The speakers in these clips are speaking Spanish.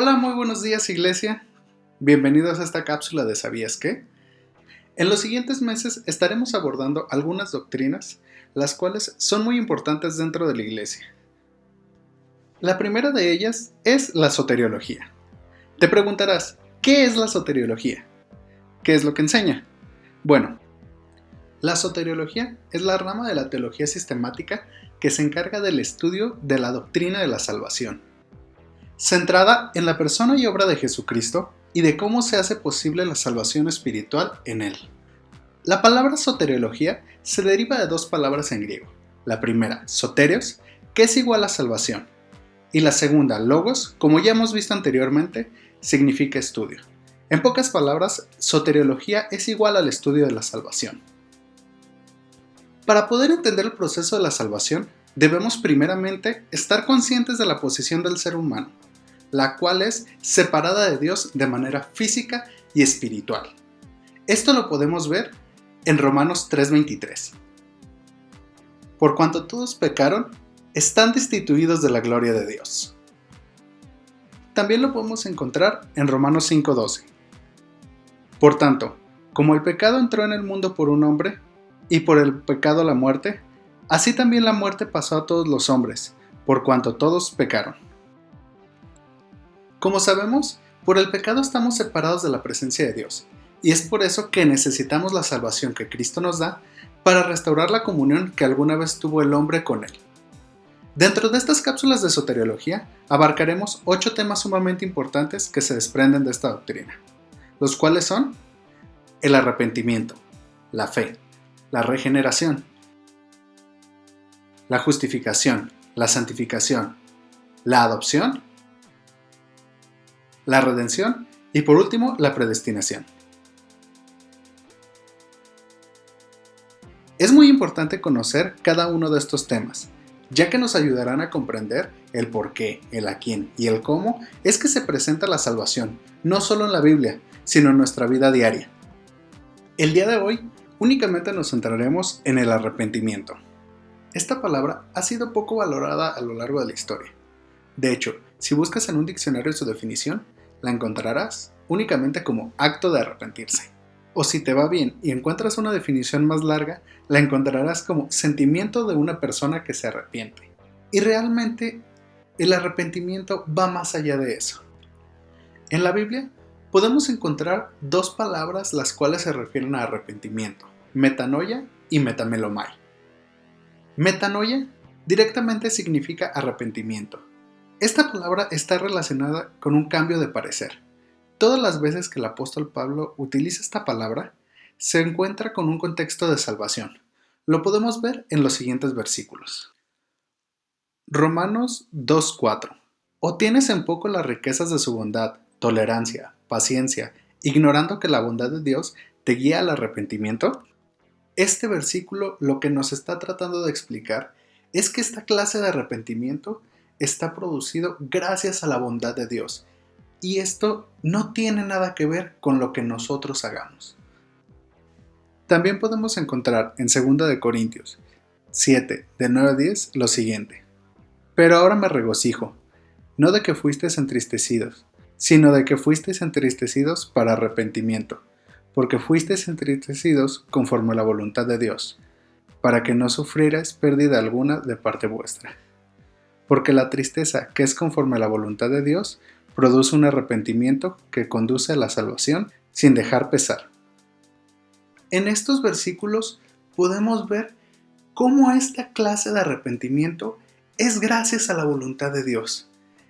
Hola, muy buenos días, Iglesia. Bienvenidos a esta cápsula de ¿Sabías qué? En los siguientes meses estaremos abordando algunas doctrinas, las cuales son muy importantes dentro de la Iglesia. La primera de ellas es la soteriología. Te preguntarás, ¿qué es la soteriología? ¿Qué es lo que enseña? Bueno, la soteriología es la rama de la teología sistemática que se encarga del estudio de la doctrina de la salvación, centrada en la persona y obra de Jesucristo y de cómo se hace posible la salvación espiritual en Él. La palabra soteriología se deriva de dos palabras en griego. La primera, soterios, que es igual a salvación, y la segunda, logos, como ya hemos visto anteriormente, significa estudio. En pocas palabras, soteriología es igual al estudio de la salvación. Para poder entender el proceso de la salvación, debemos primeramente estar conscientes de la posición del ser humano, la cual es separada de Dios de manera física y espiritual. Esto lo podemos ver en Romanos 3:23. Por cuanto todos pecaron, están destituidos de la gloria de Dios. También lo podemos encontrar en Romanos 5:12. Por tanto, como el pecado entró en el mundo por un hombre, y por el pecado la muerte, así también la muerte pasó a todos los hombres, por cuanto todos pecaron. Como sabemos, por el pecado estamos separados de la presencia de Dios, y es por eso que necesitamos la salvación que Cristo nos da para restaurar la comunión que alguna vez tuvo el hombre con Él. Dentro de estas cápsulas de soteriología, abarcaremos 8 temas sumamente importantes que se desprenden de esta doctrina, los cuales son el arrepentimiento, la fe, la regeneración, la justificación, la santificación, la adopción, la redención y por último la predestinación. Es muy importante conocer cada uno de estos temas, ya que nos ayudarán a comprender el por qué, el a quién y el cómo es que se presenta la salvación, no solo en la Biblia, sino en nuestra vida diaria. El día de hoy únicamente nos centraremos en el arrepentimiento. Esta palabra ha sido poco valorada a lo largo de la historia. De hecho, si buscas en un diccionario su definición, la encontrarás únicamente como acto de arrepentirse. O si te va bien y encuentras una definición más larga, la encontrarás como sentimiento de una persona que se arrepiente. Y realmente, el arrepentimiento va más allá de eso. En la Biblia, podemos encontrar dos palabras las cuales se refieren a arrepentimiento: metanoia y metamelomai. Metanoia directamente significa arrepentimiento. Esta palabra está relacionada con un cambio de parecer. Todas las veces que el apóstol Pablo utiliza esta palabra, se encuentra con un contexto de salvación. Lo podemos ver en los siguientes versículos. Romanos 2:4. ¿O tienes en poco las riquezas de su bondad, tolerancia, paciencia, ignorando que la bondad de Dios te guía al arrepentimiento? Este versículo lo que nos está tratando de explicar es que esta clase de arrepentimiento está producido gracias a la bondad de Dios, y esto no tiene nada que ver con lo que nosotros hagamos. También podemos encontrar en 2 de Corintios 7, de 9 a 10, lo siguiente: Pero ahora me regocijo, no de que fuisteis entristecidos, sino de que fuisteis entristecidos para arrepentimiento, porque fuisteis entristecidos conforme a la voluntad de Dios, para que no sufrierais pérdida alguna de parte vuestra. Porque la tristeza que es conforme a la voluntad de Dios produce un arrepentimiento que conduce a la salvación sin dejar pesar. En estos versículos podemos ver cómo esta clase de arrepentimiento es gracias a la voluntad de Dios.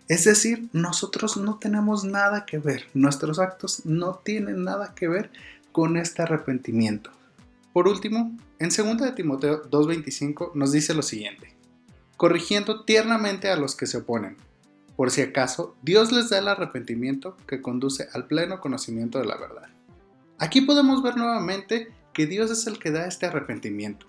Es decir, nosotros no tenemos nada que ver, nuestros actos no tienen nada que ver con este arrepentimiento. Por último, en 2 de Timoteo 2:25 nos dice lo siguiente: corrigiendo tiernamente a los que se oponen, por si acaso Dios les da el arrepentimiento que conduce al pleno conocimiento de la verdad. Aquí podemos ver nuevamente que Dios es el que da este arrepentimiento,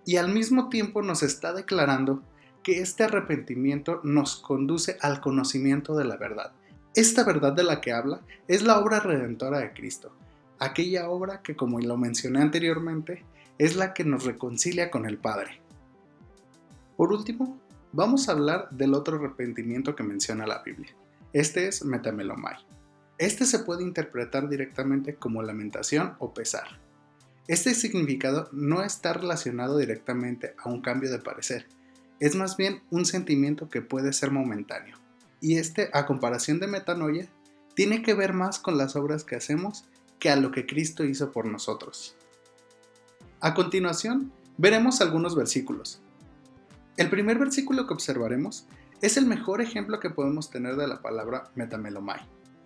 y al mismo tiempo nos está declarando que este arrepentimiento nos conduce al conocimiento de la verdad. Esta verdad de la que habla es la obra redentora de Cristo, aquella obra que, como lo mencioné anteriormente, es la que nos reconcilia con el Padre. Por último, vamos a hablar del otro arrepentimiento que menciona la Biblia, Este es metamelomai. Este se puede interpretar directamente como lamentación o pesar. Este significado no está relacionado directamente a un cambio de parecer, es más bien un sentimiento que puede ser momentáneo. Y a comparación de metanoia, tiene que ver más con las obras que hacemos que a lo que Cristo hizo por nosotros. A continuación, veremos algunos versículos. El primer versículo que observaremos es el mejor ejemplo que podemos tener de la palabra metamelomai.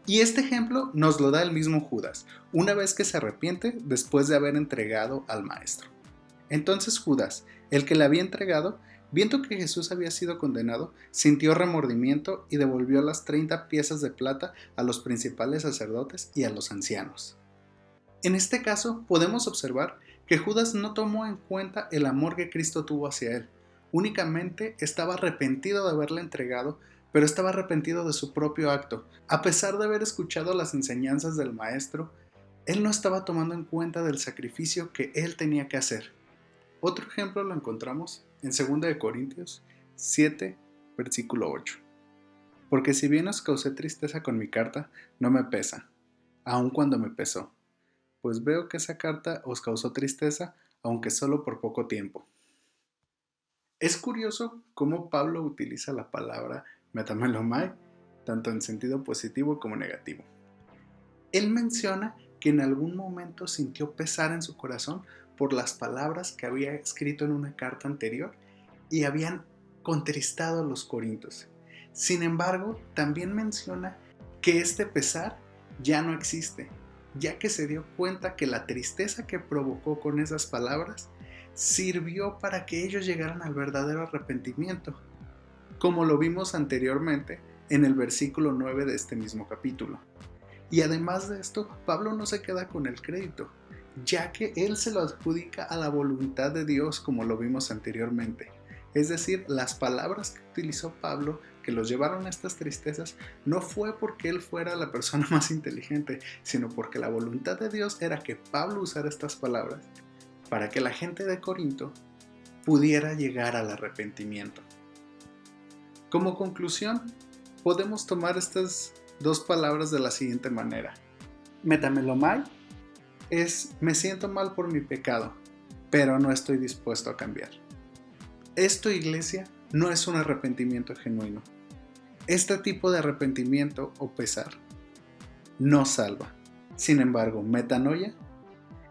Y este ejemplo nos lo da el mismo Judas, una vez que se arrepiente después de haber entregado al Maestro. Entonces Judas, el que le había entregado, viendo que Jesús había sido condenado, sintió remordimiento y devolvió las 30 piezas de plata a los principales sacerdotes y a los ancianos. En este caso, podemos observar que Judas no tomó en cuenta el amor que Cristo tuvo hacia él. Únicamente estaba arrepentido de haberle entregado, pero estaba arrepentido de su propio acto. A pesar de haber escuchado las enseñanzas del Maestro, él no estaba tomando en cuenta del sacrificio que él tenía que hacer. Otro ejemplo lo encontramos en 2 Corintios 7, versículo 8. Porque si bien os causé tristeza con mi carta, no me pesa, aun cuando me pesó, pues veo que esa carta os causó tristeza, aunque solo por poco tiempo. Es curioso cómo Pablo utiliza la palabra metamelomai, tanto en sentido positivo como negativo. Él menciona que en algún momento sintió pesar en su corazón por las palabras que había escrito en una carta anterior y habían contristado a los corintios. Sin embargo, también menciona que este pesar ya no existe, ya que se dio cuenta que la tristeza que provocó con esas palabras sirvió para que ellos llegaran al verdadero arrepentimiento, como lo vimos anteriormente en el versículo 9 de este mismo capítulo. Y además de esto, Pablo no se queda con el crédito, ya que él se lo adjudica a la voluntad de Dios, como lo vimos anteriormente. Es decir, las palabras que utilizó Pablo, que los llevaron a estas tristezas, no fue porque él fuera la persona más inteligente, sino porque la voluntad de Dios era que Pablo usara estas palabras para que la gente de Corinto pudiera llegar al arrepentimiento. Como conclusión, podemos tomar estas dos palabras de la siguiente manera. Metamelomai es me siento mal por mi pecado, pero no estoy dispuesto a cambiar. Esto, iglesia, no es un arrepentimiento genuino. Este tipo de arrepentimiento o pesar no salva. Sin embargo, metanoia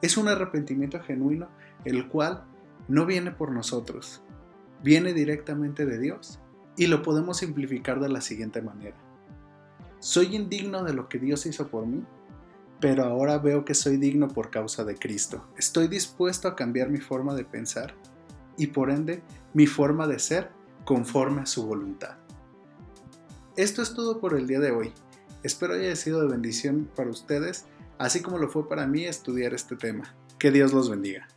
es un arrepentimiento genuino, el cual no viene por nosotros, viene directamente de Dios, y lo podemos simplificar de la siguiente manera. Soy indigno de lo que Dios hizo por mí, pero ahora veo que soy digno por causa de Cristo. Estoy dispuesto a cambiar mi forma de pensar y por ende mi forma de ser conforme a su voluntad. Esto es todo por el día de hoy. Espero haya sido de bendición para ustedes, así como lo fue para mí estudiar este tema. Que Dios los bendiga.